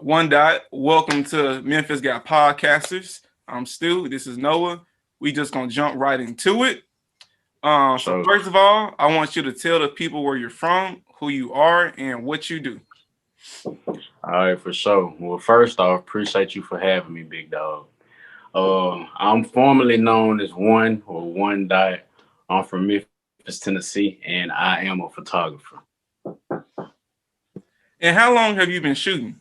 One dot. Welcome to Memphis Got Podcasters. I'm Stu. This is Noah. We just gonna jump right into it. So So, first of all, I want you to tell the people where you're from, who you are, and what you do. all right, for sure. Well, first off, appreciate you for having me, big dog. I'm formerly known as One Dot. I'm from Memphis, Tennessee, and I am a photographer. And how long have you been shooting?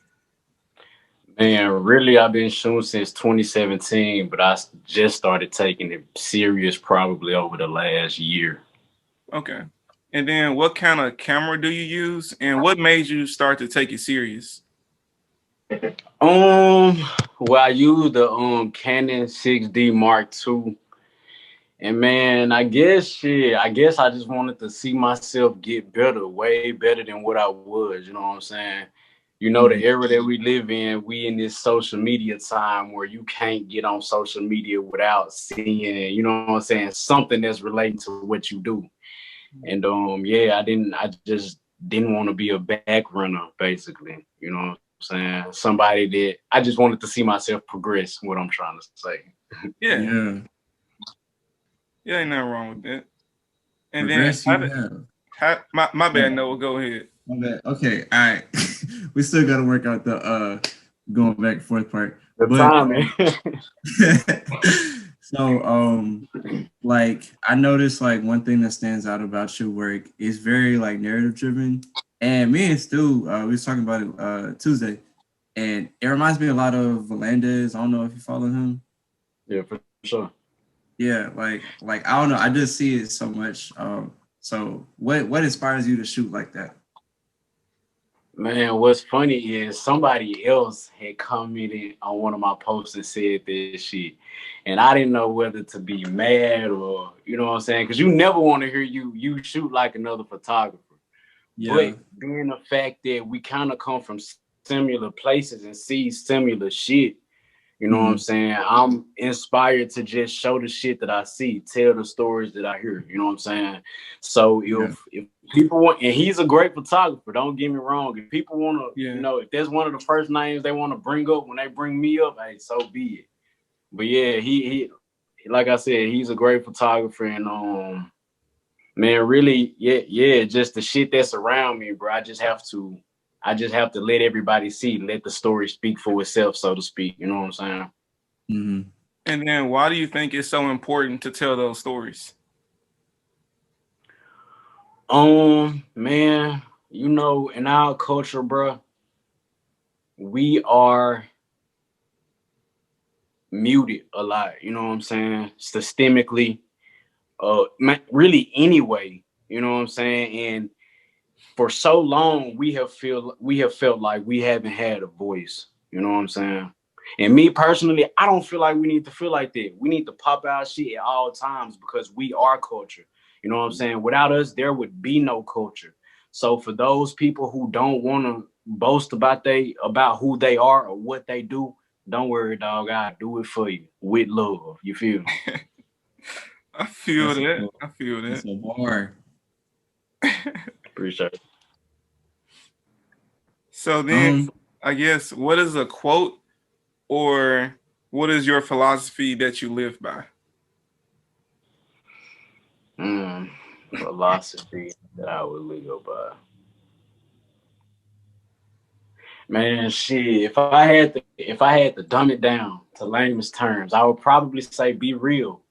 Man, really, I've been shooting since 2017, but just started taking it serious probably over the last year. Okay. And then what kind of camera do you use, and what made you start to take it serious? Um, well, I use the Canon 6D Mark II. And man, I guess I just wanted to see myself get better, way better than what I was. You know what I'm saying? You know, the Mhm. era that we live in, we in this social media time where you can't get on social media without seeing, you know what I'm saying, something that's relating to what you do. And yeah, I just didn't want to be a back runner, basically. You know what I'm saying? Somebody that I just wanted to see myself progress, what I'm trying to say. Yeah, Yeah, yeah, ain't nothing wrong with that. And then progress you have. my bad, Oh, Noah, go ahead. my bad. Okay, all right. We still got to work out the going back and forth part, The but timing. so like I noticed like one thing that stands out about your work is very like narrative driven, and me and Stu we was talking about it Tuesday, and it reminds me a lot of Valandez. I don't know if you follow him. Yeah, for sure. Yeah, like I don't know. I just see it so much. So what inspires you to shoot like that? Man, what's funny is somebody else had commented on one of my posts and said this shit. And I didn't know whether to be mad or, you know what I'm saying? Because you never want to hear you shoot like another photographer. Yeah, But being the fact that we kind of come from similar places and see similar shit, you know what I'm hmm, saying? I'm inspired to just show the shit that I see, tell the stories that I hear. You know what I'm saying? So yeah, if people want, and he's a great photographer. Don't get me wrong. If people want to, Yeah. if there's one of the first names they want to bring up when they bring me up, hey, so be it. But yeah, like I said, he's a great photographer, and man, really, yeah, just the shit that's around me, bro. I just have to let everybody see, let the story speak for itself, so to speak. You know what I'm saying? hmm, And then why do you think it's so important to tell those stories? Man, in our culture, bro, we are muted a lot. You know what I'm saying? Systemically, really anyway. You know what I'm saying? And for so long, we have felt like we haven't had a voice. You know what I'm saying? And me personally, I don't feel like we need to feel like that. We need to pop our shit at all times because we are culture. You know what I'm saying? Without us, there would be no culture. So for those people who don't want to boast about who they are or what they do, don't worry, dog. I do it for you with love. You feel me? I feel that's a that. bar. I feel That's that. a bar. Appreciate it. So then, Um, I guess, what is a quote or what is your philosophy that you live by? Mm, philosophy that I would live by. Man, shit. If I had to dumb it down to layman's terms, I would probably say be real.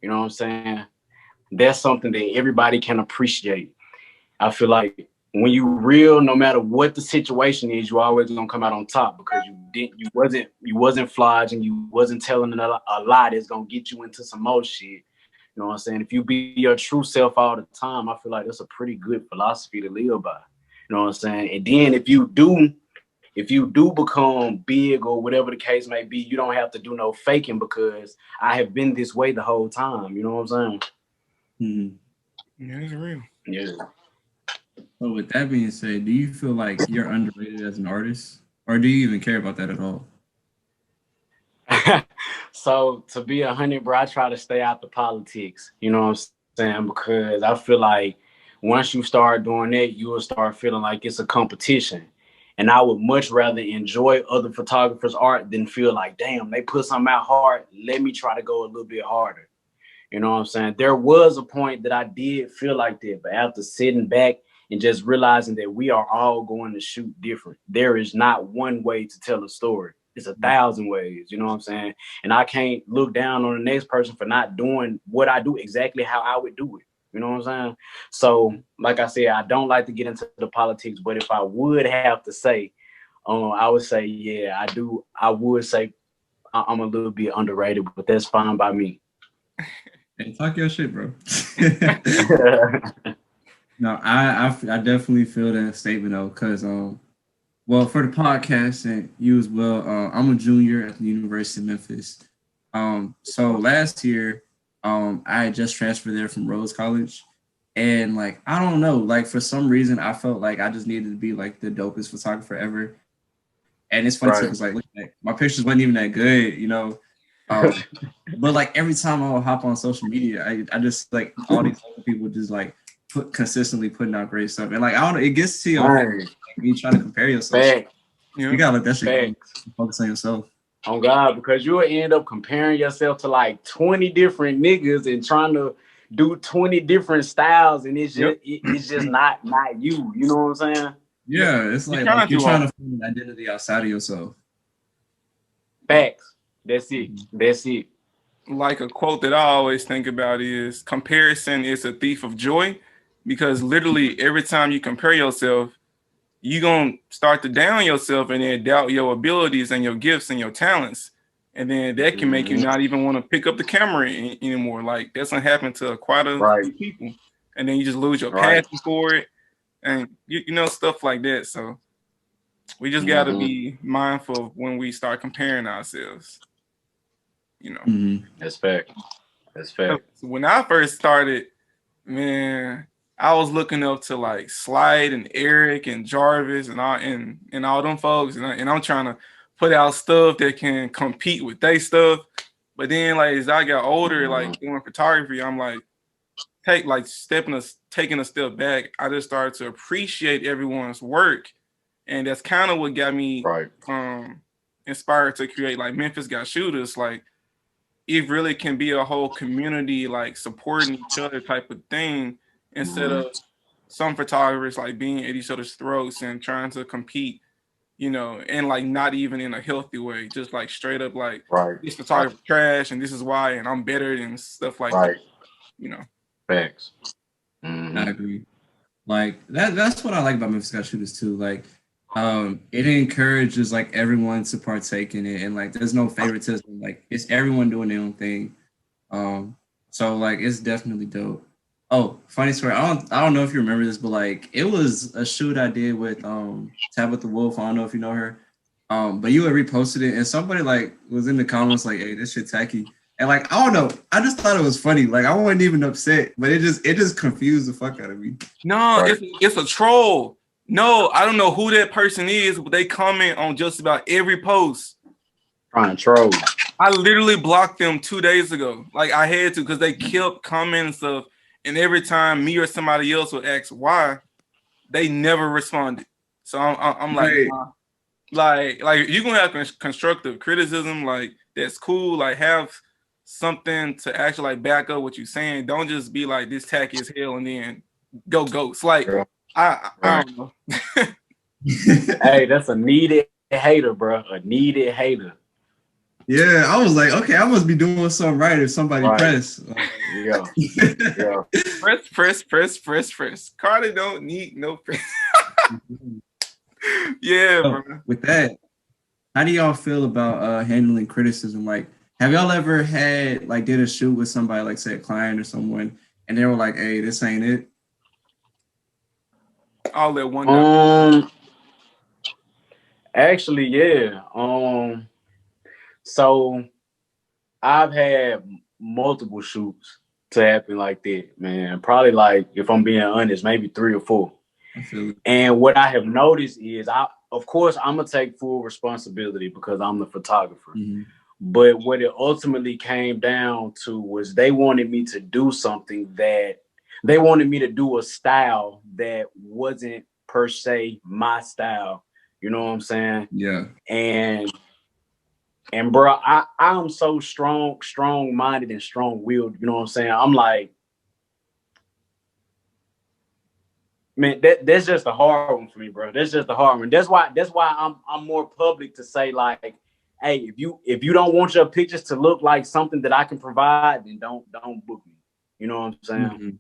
You know what I'm saying? That's something that everybody can appreciate. I feel like when you real, no matter what the situation is, you always gonna come out on top because you wasn't flogging, you wasn't telling a lie that's gonna get you into some more shit. You know what I'm saying? If you be your true self all the time, I feel like that's a pretty good philosophy to live by. You know what I'm saying? And then if you do become big or whatever the case may be, you don't have to do no faking because I have been this way the whole time. You know what I'm saying? mhm. Yeah, it's real. Yeah. So with that being said, do you feel like you're underrated as an artist, or do you even care about that at all? So to be 100, bro, I try to stay out the politics. You know what I'm saying? Because I feel like once you start doing that, you will start feeling like it's a competition. And I would much rather enjoy other photographers' art than feel like, damn, they put something out hard. Let me try to go a little bit harder. You know what I'm saying? There was a point that I did feel like that, but after sitting back and just realizing that we are all going to shoot different. There is not one way to tell a story. It's 1,000 ways, you know what I'm saying? And I can't look down on the next person for not doing what I do exactly how I would do it. You know what I'm saying? So, like I said, I don't like to get into the politics, but if I would have to say, I would say, yeah, I do. I would say I'm a little bit underrated, but that's fine by me. Hey, talk your shit, bro. No, I definitely feel that statement though, because well, for the podcast and you as well, I'm a junior at the University of Memphis. So last year, I had just transferred there from Rhodes College, and like I don't know, like for some reason I felt like I just needed to be like the dopest photographer ever. And it's funny too, because like my pictures wasn't even that good, you know. But like every time I would hop on social media, I just like all these other people just like consistently putting out great stuff, and like I don't know, it gets to you like, you trying to compare yourself. You gotta let that shit focus on yourself. Oh God, because you will end up comparing yourself to like 20 different niggas and trying to do 20 different styles, and it's just it's just not you. You know what I'm saying? Yeah, it's like you're trying to find an identity outside of yourself. Facts. That's it. That's it. Like a quote that I always think about is comparison is a thief of joy, because literally every time you compare yourself, you're going to start to down yourself and then doubt your abilities and your gifts and your talents. And then that can make you not even want to pick up the camera anymore. Like that's going to happen to quite a few people. And then you just lose your passion for it. And, you know, stuff like that. So we just got to be mindful when we start comparing ourselves. You know, that's fact. That's fact. When I first started, man, I was looking up to like Slide and Eric and Jarvis and all them folks, and I'm trying to put out stuff that can compete with their stuff. But then, like as I got older, like doing photography, I'm like taking a step back. I just started to appreciate everyone's work, and that's kind of what got me inspired to create like Memphis Got Shootas. Like it really can be a whole community, like supporting each other type of thing, instead of some photographers like being at each other's throats and trying to compete, you know, and like not even in a healthy way, just like straight up like this photographer trash and this is why and I'm better and stuff like that. You know. Facts. I agree. Like that's what I like about Memphis Got Shooters too. Like it encourages like everyone to partake in it, and like there's no favoritism. Like it's everyone doing their own thing. So like it's definitely dope. Oh, funny story. I don't know if you remember this, but like it was a shoot I did with Tabitha Wolf. I don't know if you know her. But you had reposted it and somebody like was in the comments like, hey, this shit tacky. And like I don't know, I just thought it was funny. Like I wasn't even upset, but it just confused the fuck out of me. No, it's a troll. No, I don't know who that person is, but they comment on just about every post. Trying to troll. I literally blocked them 2 days ago. Like I had to, because they kept commenting stuff, and every time me or somebody else would ask why, they never responded. So I'm like, like you're gonna have constructive criticism, like that's cool. Like have something to actually like back up what you're saying. Don't just be like this tacky as hell and then go ghost. Like I don't know. Hey, that's a needed hater, bro. A needed hater. Yeah, I was like, okay, I must be doing something right if somebody press. Yeah. Press. Carter don't need no press. Yeah, so, bro. With that, how do y'all feel about handling criticism? Like, have y'all ever had like did a shoot with somebody, like say a client or someone, and they were like, hey, this ain't it? I'll let one actually, yeah. So I've had multiple shoots to happen like that, man. Probably like, if I'm being honest, maybe 3 or 4. And what I have noticed is of course I'm gonna take full responsibility because I'm the photographer. But what it ultimately came down to was they wanted me to do something that they wanted me to do a style that wasn't per se my style. You know what I'm saying? Yeah. And bro, I'm so strong-minded and strong-willed. You know what I'm saying? I'm like, man, that's just a hard one for me, bro. That's just a hard one. That's why I'm more public to say, like, hey, if you don't want your pictures to look like something that I can provide, then don't book me. You know what I'm saying? Mm-hmm.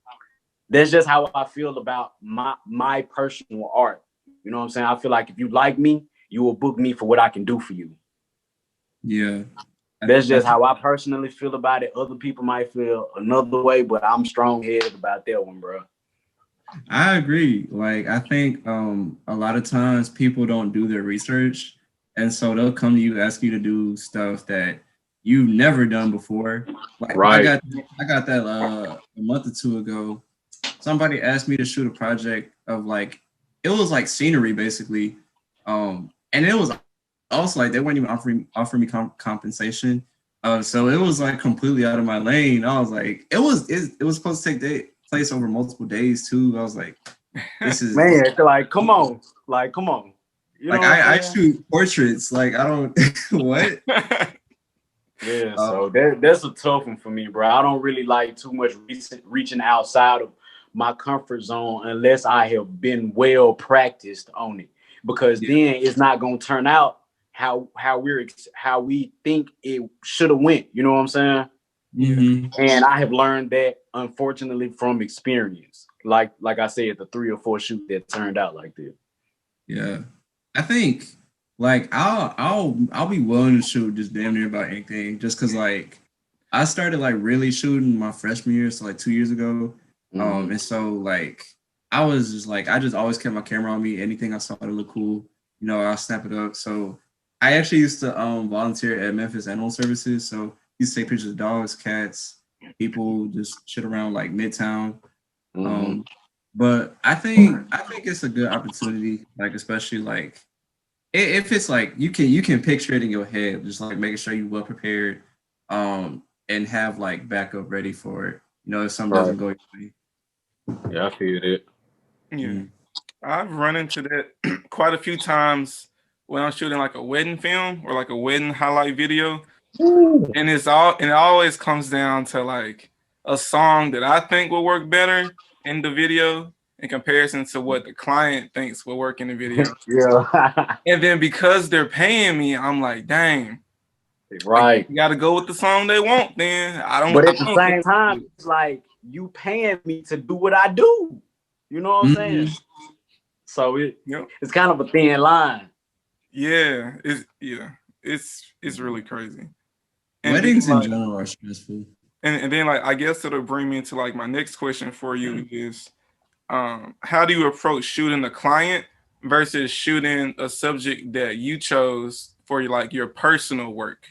That's just how I feel about my personal art. You know what I'm saying? I feel like if you like me, you will book me for what I can do for you. Yeah. That's just how I personally feel about it. Other people might feel another way, but I'm strong-headed about that one, bro. I agree. Like, I think a lot of times people don't do their research, and so they'll come to you, ask you to do stuff that you've never done before. Like, Right. I got that a month or two ago. Somebody asked me to shoot a project of like, it was like scenery basically, and it was also like they weren't even offering me compensation. So it was like completely out of my lane. I was like, it was supposed to take place over multiple days too. I was like, this is Man, like, come on. You know like what I'm I saying? shoot portraits. Like, I don't what. Yeah, so that's a tough one for me, bro. I don't really like too much reaching outside of my comfort zone unless I have been well practiced on it, because then it's not gonna turn out how we think it should have went. You know what I'm saying? Mm-hmm. And I have learned that, unfortunately, from experience. Like I said, the 3 or 4 shoot that turned out like that. Yeah, I think like I'll be willing to shoot just damn near about anything, just because like I started like really shooting my freshman year, so like 2 years ago. And so like I was just like I just always kept my camera on me. Anything I saw that looked cool, I'll snap it up. So I actually used to volunteer at Memphis Animal Services. So used to take pictures of dogs, cats, people, just shit around like Midtown. But I think it's a good opportunity, like especially like if it's like you can picture it in your head, just like making sure you're well prepared, and have like backup ready for it. If something doesn't go your way. Yeah, I feel it. Yeah, I've run into that quite a few times when I'm shooting like a wedding film or like a wedding highlight video, and it always comes down to like a song that I think will work better in the video in comparison to what the client thinks will work in the video. Yeah. And then because they're paying me, I'm like, dang, Right. you got to go with the song they want. Then But at the same time, it's like you paying me to do what I do. You know what I'm saying? So it's kind of a thin line. Yeah, it's really crazy. And Weddings then, in general are stressful. and then like I guess it'll bring me into like my next question for you is, how do you approach shooting a client versus shooting a subject that you chose for your personal work?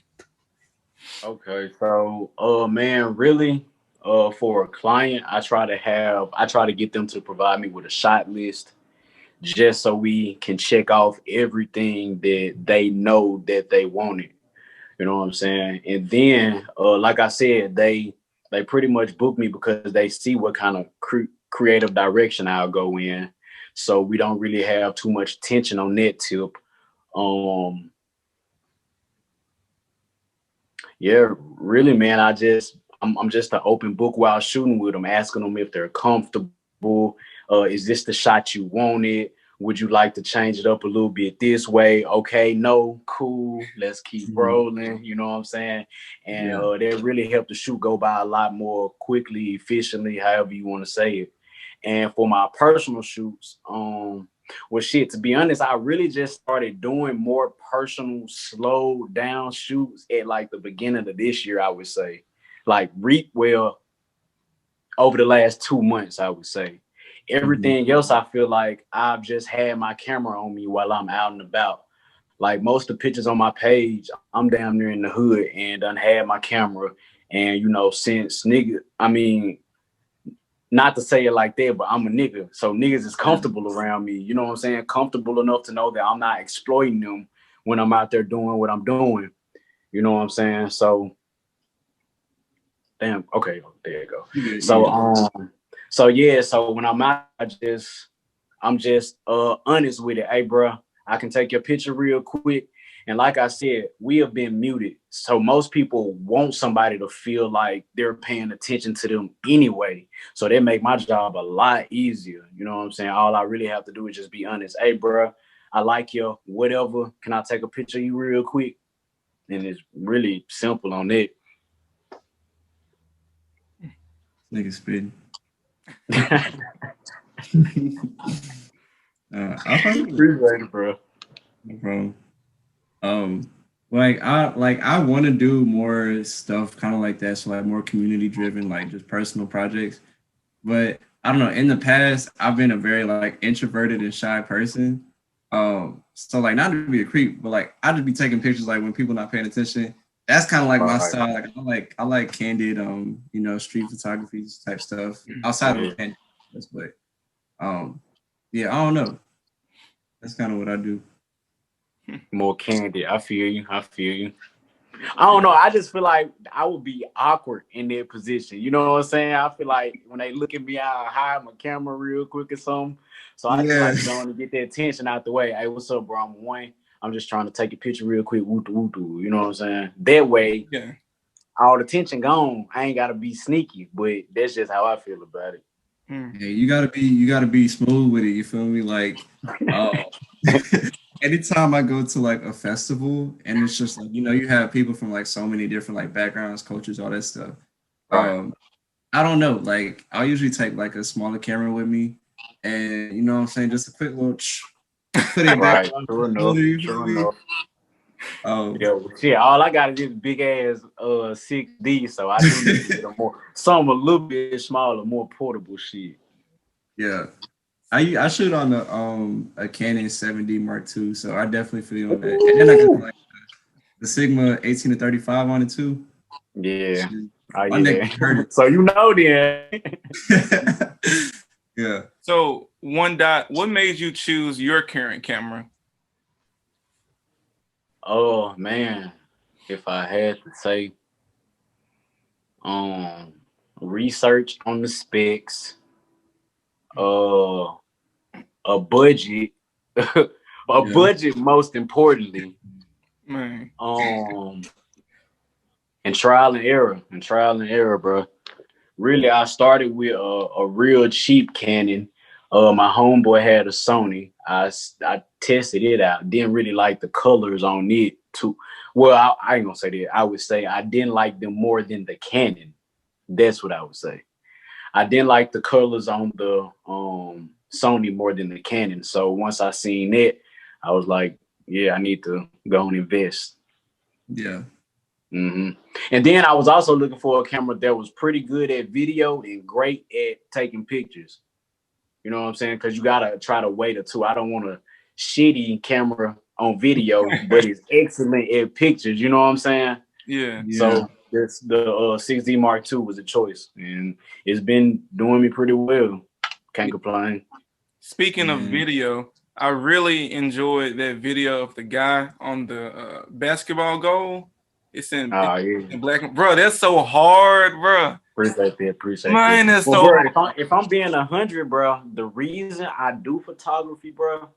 Okay, so man, really, for a client, I try to get them to provide me with a shot list, just so we can check off everything that they know that they wanted. You know what I'm saying? And then, like I said, they pretty much book me because they see what kind of creative direction I'll go in. So we don't really have too much tension on that tip. Yeah, really, man. I'm just an open book while shooting with them, asking them if they're comfortable. Is this the shot you wanted? Would you like to change it up a little bit this way? Okay, no, cool. Let's keep rolling. You know what I'm saying? And that really helped the shoot go by a lot more quickly, efficiently, however you want to say it. And for my personal shoots, well, shit, to be honest, I really just started doing more personal, slow down shoots at like the beginning of this year, I would say. Like, over the last 2 months, I would say. Everything else, I feel like I've just had my camera on me while I'm out and about. Like, most of the pictures on my page, I'm down there in the hood and done had my camera. And, since not to say it like that, but I'm a nigga. So niggas is comfortable around me. You know what I'm saying? Comfortable enough to know that I'm not exploiting them when I'm out there doing what I'm doing. You know what I'm saying? So, damn. Okay, there you go. So when I'm out, I'm just honest with it. Hey, bro, I can take your picture real quick. And like I said, we have been muted. So most people want somebody to feel like they're paying attention to them anyway. So they make my job a lot easier. You know what I'm saying? All I really have to do is just be honest. Hey, bro, I like your whatever. Can I take a picture of you real quick? And it's really simple on it. Nigga spitting. I fucking Appreciate it, bro. bro. I want to do more stuff kind of like that, so like more community driven, like just personal projects. But I don't know. In the past, I've been a very like introverted and shy person. So like not to be a creep, but like I just be taking pictures like when people not paying attention. That's kind of like my style. Like I like candid, street photography type stuff outside of candid, but yeah, I don't know. That's kind of what I do. More candid. I feel you. I don't know. I just feel like I would be awkward in their position. You know what I'm saying? I feel like when they look at me, I hide my camera real quick or something. So I just like going to get their attention out the way. Hey, what's up, bro? I'm Wayne. I'm just trying to take a picture real quick. Woo doo, woo doo. You know what I'm saying? That way, all the tension gone. I ain't gotta be sneaky, but that's just how I feel about it. Yeah, you gotta be smooth with it. You feel me? Like, anytime I go to like a festival and it's just like you have people from like so many different like backgrounds, cultures, all that stuff. I don't know. Like, I'll usually take like a smaller camera with me, and you know what I'm saying, just a quick little put it back. True enough. All I got is this big ass 6D, so I do need to get some a little bit smaller, more portable shit. Yeah, I shoot on a Canon 7D Mark II, so I definitely feel on that. And then I got like the Sigma 18-35 on it too. Yeah. My neck hurt. So then. Yeah. So what made you choose your current camera? Oh man, if I had to say, research on the specs, a budget, budget most importantly, Man. and trial and error, bro. Really, I started with a real cheap Canon. My homeboy had a Sony. I tested it out. Didn't really like the colors on it too. Well, I ain't gonna say that. I would say I didn't like them more than the Canon. That's what I would say. I didn't like the colors on the Sony more than the Canon. So once I seen it, I was like, yeah, I need to go and invest. Yeah. Mm-hmm. And then I was also looking for a camera that was pretty good at video and great at taking pictures. You know what I'm saying? Because you gotta try to weigh the two. I don't want a shitty camera on video, but it's excellent at pictures. You know what I'm saying? Yeah. So that's the 6D Mark II was a choice, and it's been doing me pretty well. Can't complain. Speaking of video, I really enjoyed that video of the guy on the basketball goal. It's in black. Bro, that's so hard, bro. Appreciate that. Mine is so bro, if I'm being 100, bro, the reason I do photography, bro,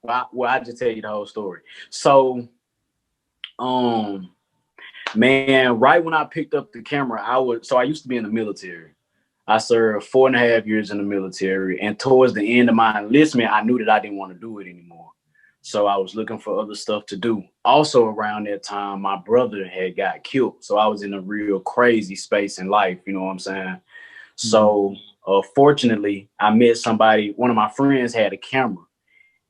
I just tell you the whole story. So, man, right when I picked up the camera, I used to be in the military. I served 4.5 years in the military, and towards the end of my enlistment, I knew that I didn't want to do it anymore. So I was looking for other stuff to do. Also around that time, my brother had got killed. So I was in a real crazy space in life. You know what I'm saying? Mm-hmm. So fortunately, I met somebody. One of my friends had a camera.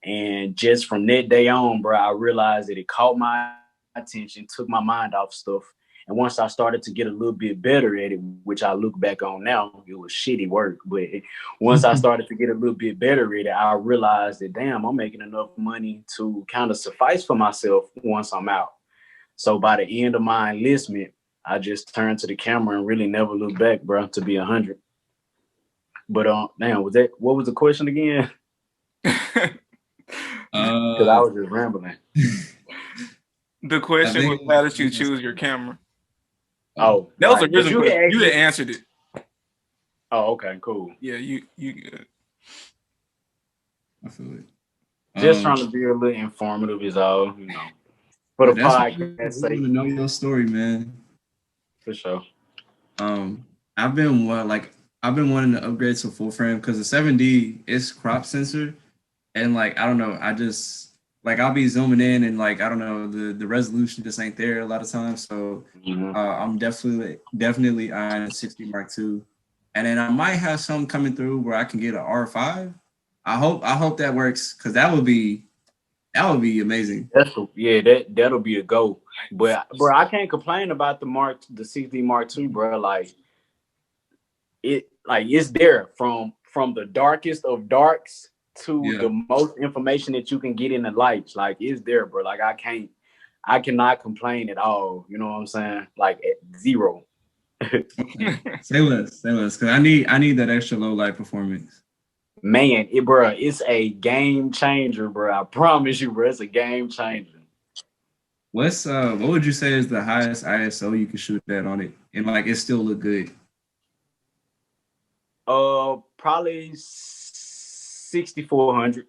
And just from that day on, bro, I realized that it caught my attention, took my mind off stuff. And once I started to get a little bit better at it, which I look back on now, it was shitty work. But once I started to get a little bit better at it, I realized that, damn, I'm making enough money to kind of suffice for myself once I'm out. So by the end of my enlistment, I just turned to the camera and really never looked back, bro, to be 100. But damn, what was the question again? Because I was just rambling. The question was, how did you choose your camera? Oh, that was a reason you had answered it. Oh, okay, cool. Yeah, you good. I feel it. Just trying to be a little informative is all, For the podcast sake. I want to know your story, man. For sure. I've been wanting to upgrade to full frame because the 7D is crop sensor, and I don't know, I just I'll be zooming in and I don't know, the resolution just ain't there a lot of times. So I'm definitely eyeing a 60 Mark II, and then I might have something coming through where I can get an R5. I hope that works because that would be amazing. That'll be a go. But bro, I can't complain about the 60 Mark II, bro. It's there from the darkest of darks to the most information that you can get in the lights. It's there, bro. I cannot complain at all. You know what I'm saying? At zero. Okay. Say less, because I need that extra low light performance. Man, it's a game changer, bro. I promise you, bro, it's a game changer. What would you say is the highest ISO you can shoot that on it, and it still look good? Probably 6400.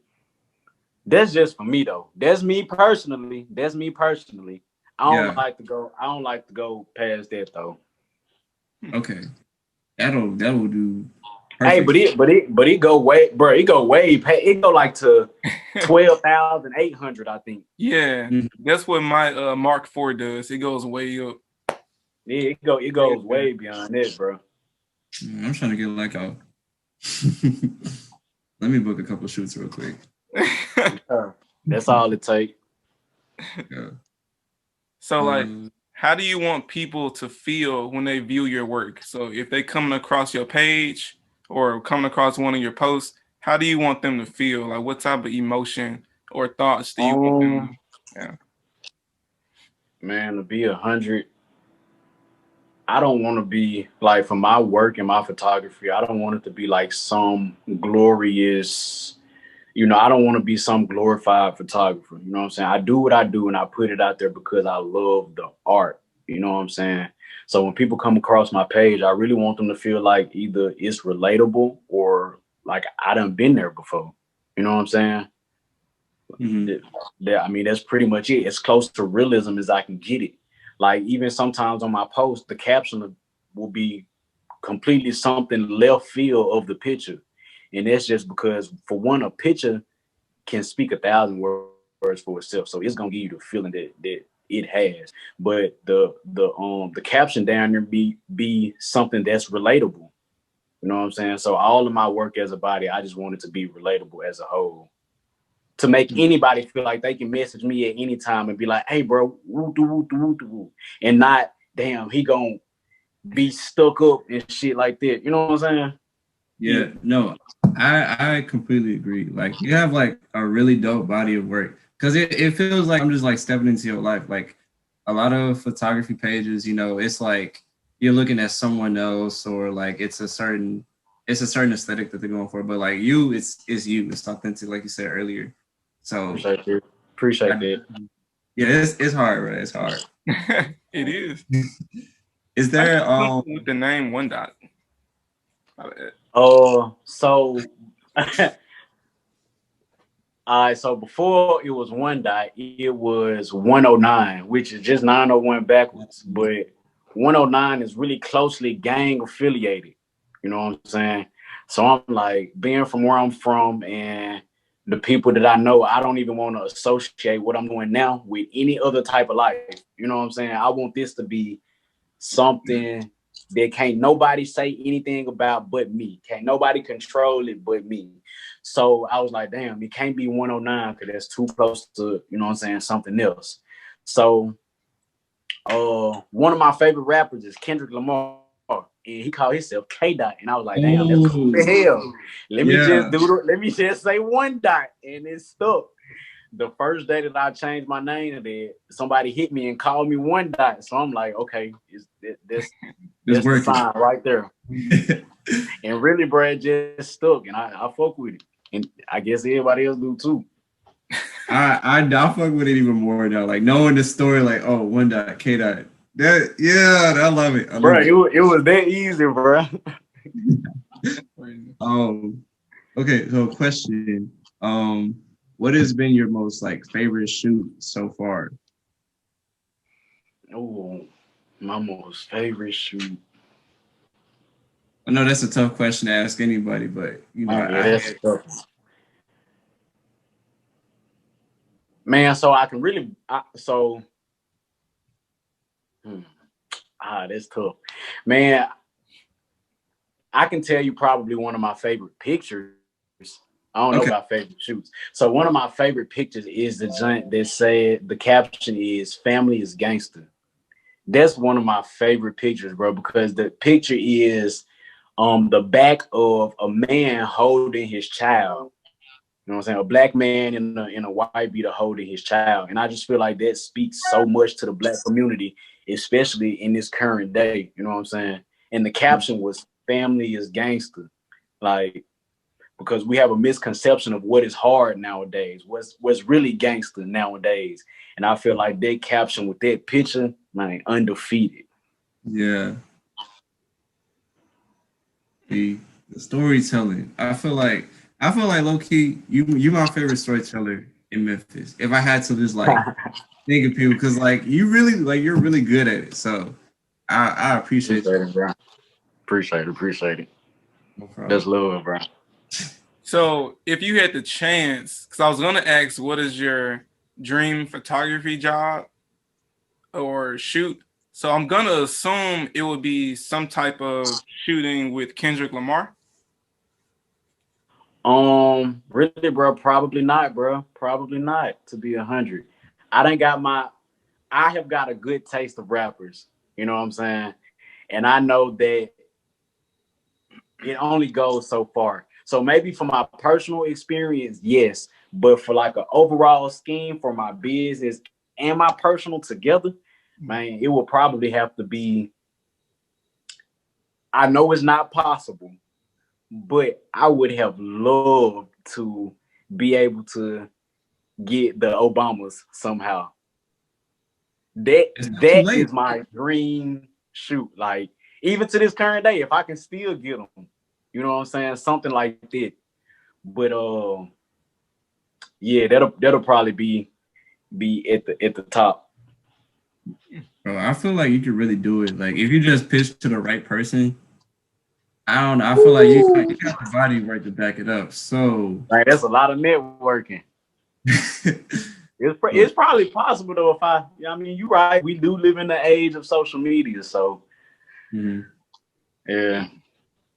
That's just for me though. That's me personally. I don't like to go past that though. Okay, that'll do. Perfect. Hey, but it go way, bro. It go way. It go to 12,800, I think. Yeah, that's what my Mark IV does. It goes way up. Yeah, it goes way beyond this, bro. I'm trying to get a. Let me book a couple shoots real quick. That's all it takes. Yeah. So how do you want people to feel when they view your work? So if they coming across your page or coming across one of your posts, how do you want them to feel? What type of emotion or thoughts do you want them to? Yeah. Man, to be 100, I don't want to be for my work and my photography, I don't want it to be some glorious, I don't want to be some glorified photographer. You know what I'm saying? I do what I do and I put it out there because I love the art. You know what I'm saying? So when people come across my page, I really want them to feel either it's relatable or I done been there before. You know what I'm saying? Mm-hmm. That's pretty much it. As close to realism as I can get it. Even sometimes on my post, the caption will be completely something left field of the picture. And that's just because, for one, a picture can speak 1,000 words for itself. So it's gonna give you the feeling that it has. But the caption down there be something that's relatable. You know what I'm saying? So all of my work as a body, I just want it to be relatable as a whole. To make anybody feel like they can message me at any time and be like, hey, bro, woo, and not, damn, he gonna be stuck up and shit like that. You know what I'm saying? Yeah, no, I completely agree. You have a really dope body of work because it feels like I'm just stepping into your life. A lot of photography pages, it's you're looking at someone else or it's a certain aesthetic that they're going for. But you, it's you. It's authentic, like you said earlier. So appreciate that. Yeah, it's hard, right? It's hard. It is. Is there with the name One Dot? So so before it was One Dot, it was 109, which is just 901 backwards. But 109 is really closely gang affiliated. You know what I'm saying? So I'm being from where I'm from and the people that I know, I don't even want to associate what I'm doing now with any other type of life. You know what I'm saying? I want this to be something that can't nobody say anything about but me. Can't nobody control it but me. So I was like, damn, it can't be 109 because that's too close to, you know what I'm saying, something else. So one of my favorite rappers is Kendrick Lamar. And he called himself K Dot, and I was like, "Damn, that's cool as hell." Let me just say One Dot, and it stuck. The first day that I changed my name, somebody hit me and called me One Dot, so I'm like, "Okay, that's the sign right there." And really, bro, it just stuck, and I fuck with it, and I guess everybody else do too. I fuck with it even more now, knowing the story, oh, One Dot, K Dot. I love it. It was that easy, bro. Okay, so question. what has been your most like favorite shoot so far? Oh, my most favorite shoot. I know that's a tough question to ask anybody, but you know, Yeah, that's tough. Man, so I can really that's tough. Man, I can tell you probably one of my favorite pictures. I don't know about favorite shoots. So one of my favorite pictures is the joint that said the caption is "Family is Gangster." That's one of my favorite pictures, bro, because the picture is the back of a man holding his child. You know what I'm saying? A black man in a white beater holding his child. And I just feel like that speaks so much to the black community, especially in this current day. You know what I'm saying? And the caption was "Family is Gangster." Like, because we have a misconception of what is hard nowadays, what's really gangster nowadays. And I feel like that caption with that picture, man, undefeated. Yeah. The storytelling. I feel like low key, you my favorite storyteller in Memphis. If I had to just like think of people, because like you're really good at it. So I appreciate it, bro. Appreciate it. No problem. That's love, bro. So if you had the chance, because I was gonna ask, what is your dream photography job or shoot? So I'm gonna assume it would be some type of shooting with Kendrick Lamar. Really, bro, probably not, bro. Probably not, to be 100. I have got a good taste of rappers, you know what I'm saying? And I know that it only goes so far. So maybe for my personal experience, yes, but for like an overall scheme for my business and my personal together, man, it will probably have to be. I know it's not possible, but I would have loved to be able to get the Obamas somehow. That is my dream shoot. Like, even to this current day, if I can still get them, you know what I'm saying? Something like that. But yeah, that'll probably be at the top. Bro, I feel like you could really do it. Like if you just pitch to the right person, I don't know. I feel like you got the body right to back it up. So like, that's a lot of networking. It's probably possible though. I mean, you're right. We do live in the age of social media, so yeah.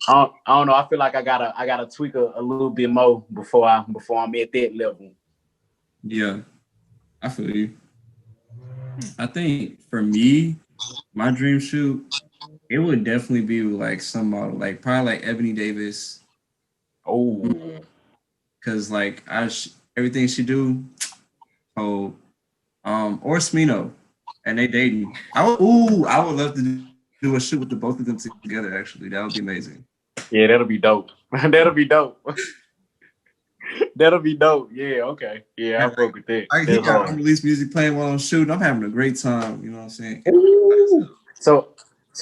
I don't know. I feel like I gotta tweak a little bit more before I'm at that level. Yeah, I feel you. I think for me, my dream shoot, it would definitely be like some model, like probably like Ebony Davis. Oh, because like everything she do, or Smino, and they dating. I would love to do a shoot with the both of them together. Actually, that would be amazing. Yeah, that'll be dope. That'll be dope. That'll be dope. Yeah, okay. Yeah, I fuck with that. He got unreleased music playing while I'm shooting. I'm having a great time. You know what I'm saying? Ooh. So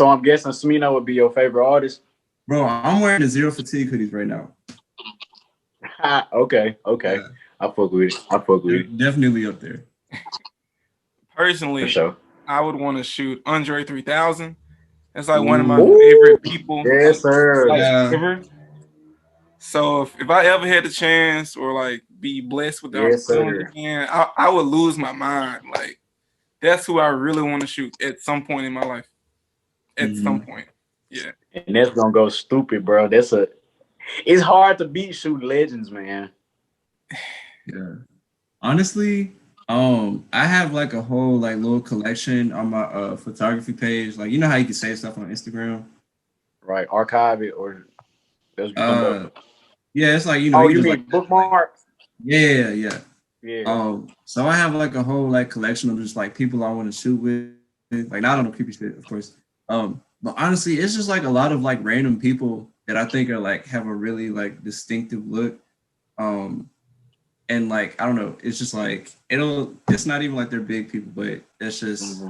I'm guessing Smino would be your favorite artist. Bro, I'm wearing the Zero Fatigue hoodies right now. Okay. Yeah. I fuck with it. Definitely up there. Personally, for sure. I would want to shoot Andre 3000. That's like one of my favorite people. Yes, sir. Ever. So if I ever had the chance or like be blessed with the opportunity again, I would lose my mind. Like that's who I really want to shoot at some point in my life. At some point. Yeah. And that's gonna go stupid, bro. It's hard to beat shoot legends, man. Yeah. Honestly, I have like a whole like little collection on my photography page. Like you know how you can save stuff on Instagram? Right. Archive it or yeah, it's like you know. You mean like, bookmarks? Yeah. Yeah. So I have like a whole like collection of just like people I want to shoot with. Like not on the creepy shit, of course. But honestly, it's just like a lot of like random people that I think are like have a really like distinctive look. And like I don't know, it's just like it's not even like they're big people, but that's just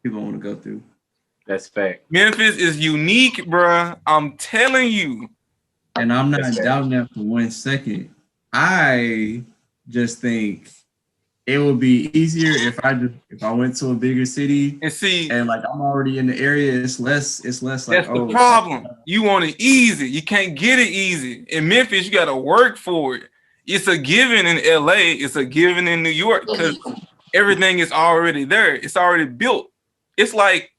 people I want to go through. That's fact. Memphis is unique, bruh. I'm telling you. And I'm not doubting that for 1 second. I just think it would be easier if I went to a bigger city And see, and like I'm already in the area. It's less like, that's the problem. You want it easy. You can't get it easy. In Memphis, you got to work for it. It's a given in LA. It's a given in New York because everything is already there. It's already built. It's like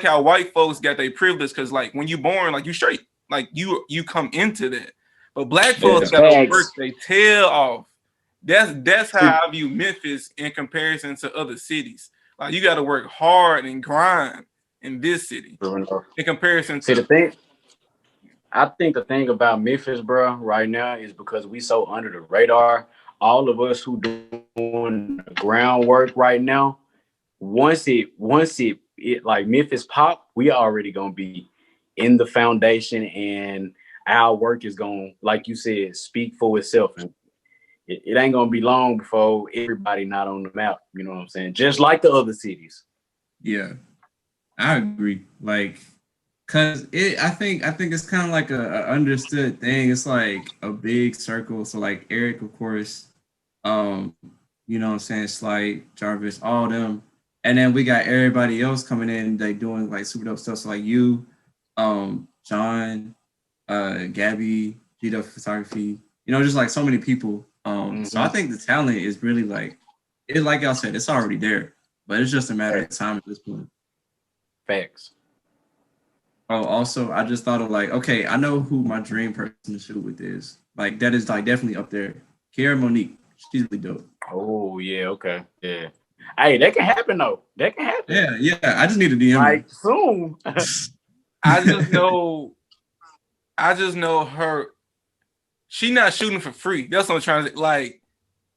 how white folks got their privilege because like when you born, like you straight, like you come into that. But black folks got to work their tail off. That's how I view Memphis in comparison to other cities. Like you got to work hard and grind in this city in comparison to the thing. I think the thing about Memphis, bro, right now is because we so under the radar. All of us who doing the groundwork right now, once it like Memphis pop, we already gonna be in the foundation, and our work is gonna, like you said, speak for itself. And it ain't gonna be long before everybody not on the map. You know what I'm saying? Just like the other cities. Yeah, I agree. Like, cause I think it's kind of like a understood thing. It's like a big circle. So like Eric, of course, you know what I'm saying, Slight, Jarvis, all them, and then we got everybody else coming in, like doing like super dope stuff. So like you, John, Gabby, G Dub Photography, you know, just like so many people. So I think the talent is really like y'all said, it's already there, but it's just a matter of time at this point. Facts. Oh, also, I just thought of like, okay, I know who my dream person to shoot with is. Like, that is like definitely up there. Kiara Monique, she's really dope. Oh yeah, okay, yeah. Hey, that can happen though. That can happen. Yeah. I just need to DM like her. Soon. I just know her. She not shooting for free. That's what I'm trying to say. Like,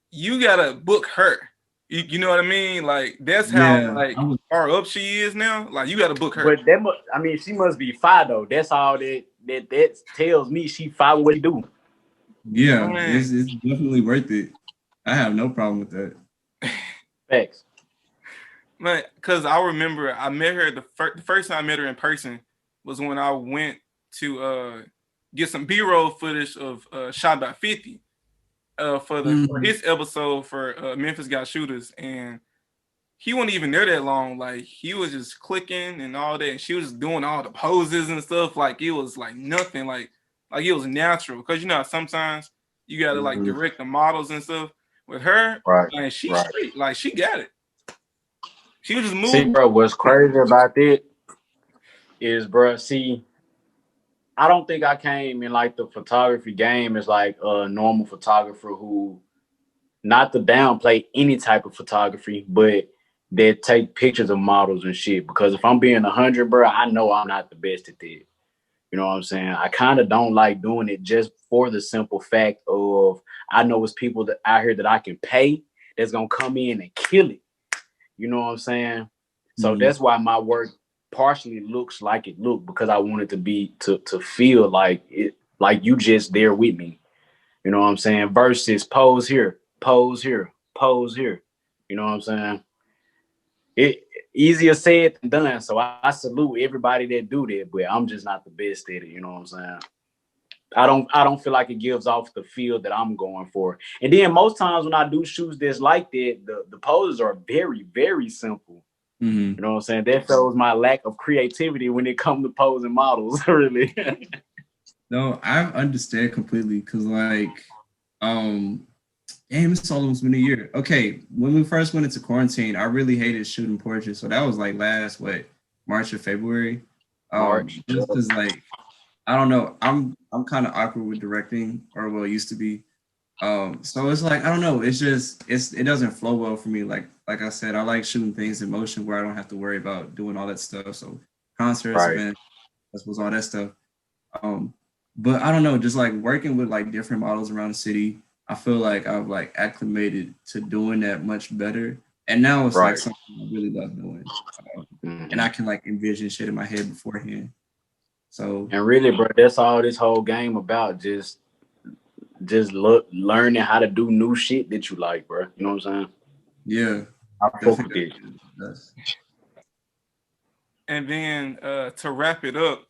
you gotta book her. You know what I mean? Like, that's how far up she is now. Like, you gotta book her. But she must be fire though. That's all that tells me she fire what she do. Yeah, it's definitely worth it. I have no problem with that. Thanks. Man, because I remember I met her the first time I met her in person was when I went to get some B-roll footage of Shot by 50 for his episode for Memphis Got Shooters, and he wasn't even there that long. Like, he was just clicking and all that, and she was doing all the poses and stuff. Like, it was like nothing. Like it was natural. Because you know sometimes you gotta like direct the models and stuff. With her, and she's straight. Like, she got it. She was just moving. See, bro, what's crazy about it is, bro, see, I don't think I came in like the photography game as like a normal photographer who, not to downplay any type of photography, but they take pictures of models and shit. Because if I'm being 100, bro, I know I'm not the best at that. You know what I'm saying? I kind of don't like doing it just for the simple fact of I know it's people that out here that I can pay that's gonna come in and kill it. You know what I'm saying? So that's why my work partially looks like it looked, because I want it to be to feel like it, like you just there with me. You know what I'm saying? Versus pose here, pose here, pose here. You know what I'm saying? It easier said than done. So I salute everybody that do that, but I'm just not the best at it. You know what I'm saying? I don't feel like it gives off the feel that I'm going for. And then most times when I do shoots that's like that, the poses are very, very simple. You know what I'm saying? That shows my lack of creativity when it comes to posing models, really. No, I understand completely, because like, it's almost been a year. Okay, when we first went into quarantine, I really hated shooting portraits. So that was like last March or February. March. Just because like, I don't know, I'm kind of awkward with directing, or well, used to be. So it's like, I don't know, it doesn't flow well for me. Like I said, I like shooting things in motion where I don't have to worry about doing all that stuff. So concerts, events, was all that stuff. But I don't know, just like working with like different models around the city, I feel like I've like acclimated to doing that much better. And now it's like something I really love doing. And I can like envision shit in my head beforehand. So, and really, bro, that's all this whole game about. Just learning how to do new shit that you like, bro. You know what I'm saying? Yeah. I fuck with it. And then to wrap it up,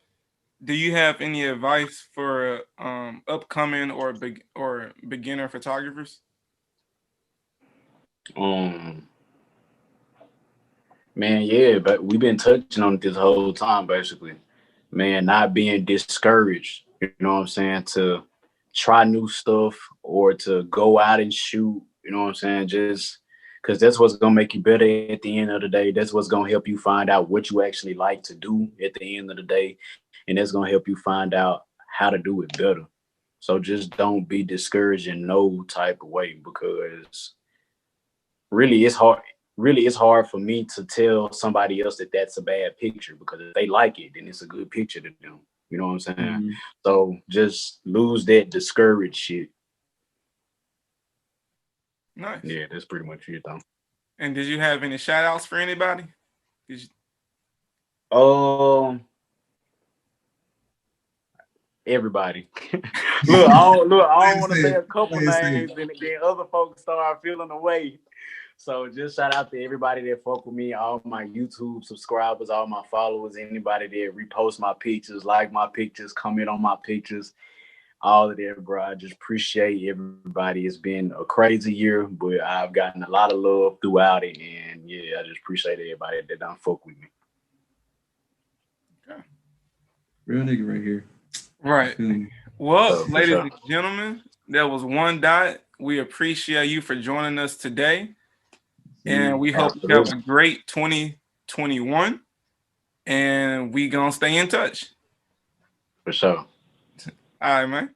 do you have any advice for upcoming or beginner photographers? Um, Man, yeah, but we've been touching on it this whole time, basically. Man, not being discouraged, you know what I'm saying, to try new stuff or to go out and shoot, you know what I'm saying, just because that's what's gonna make you better at the end of the day. That's what's gonna help you find out what you actually like to do at the end of the day, and that's gonna help you find out how to do it better. So just don't be discouraged in no type of way, because really it's hard for me to tell somebody else that that's a bad picture, because if they like it, then it's a good picture to them, you know what I'm saying? Mm-hmm. So just lose that discouraged shit. Nice. Yeah, that's pretty much it though. And did you have any shout outs for anybody? Did you... Everybody. Look, I don't want to say a couple Please say. names, and then other folks start feeling away. So just shout out to everybody that fuck with me, all my YouTube subscribers, all my followers, anybody that repost my pictures, like my pictures, comment on my pictures, all of that, bro. I just appreciate everybody. It's been a crazy year, but I've gotten a lot of love throughout it, and yeah, I just appreciate everybody that done fuck with me. Okay. Real nigga right here. Right. Mm. Well, For ladies sure. and gentlemen, that was One Dot. We appreciate you for joining us today. And we hope you have a great 2021. And we gonna stay in touch. For sure. All right, man.